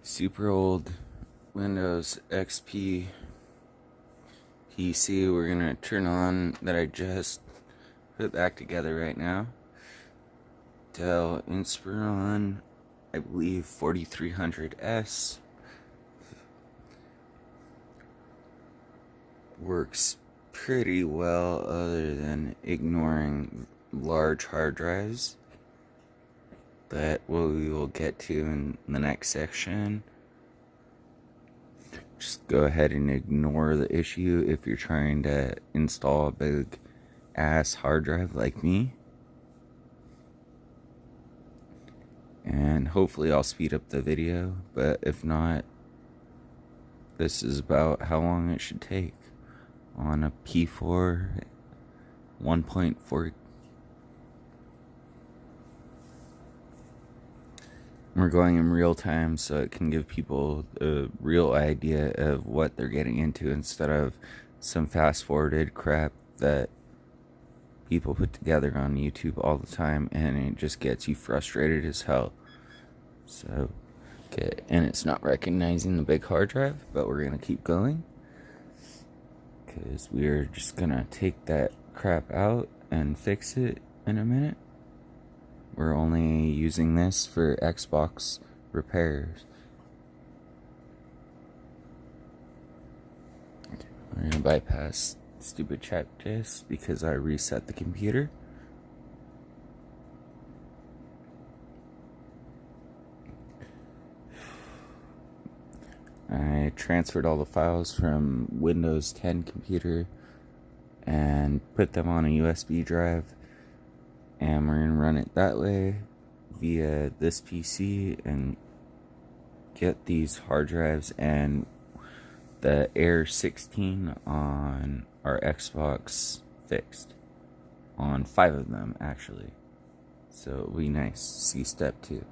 super old Windows XP PC we're gonna turn on that I just put back together right now. Dell Inspiron, I believe 4300S. Works pretty well other than ignoring large hard drives that we will get to in the next section. Just go ahead and ignore the issue if you're trying to install a big ass hard drive like me. And hopefully I'll speed up the video, but if not, this is about how long it should take on a P4 1.4. We're going in real time so it can give people a real idea of what they're getting into instead of some fast forwarded crap that people put together on YouTube all the time, and it just gets you frustrated as hell. So, okay, and it's not recognizing the big hard drive, but we're gonna keep going because we're just gonna take that crap out and fix it in a minute. We're only using this for Xbox repairs. Okay, we're gonna bypass stupid chat just because I reset the computer. I transferred all the files from Windows 10 computer and put them on a USB drive, and we're gonna run it that way via this PC and get these hard drives and the Air 16 on our Xbox fixed on 5 of them actually, so it'll be nice. See step 2.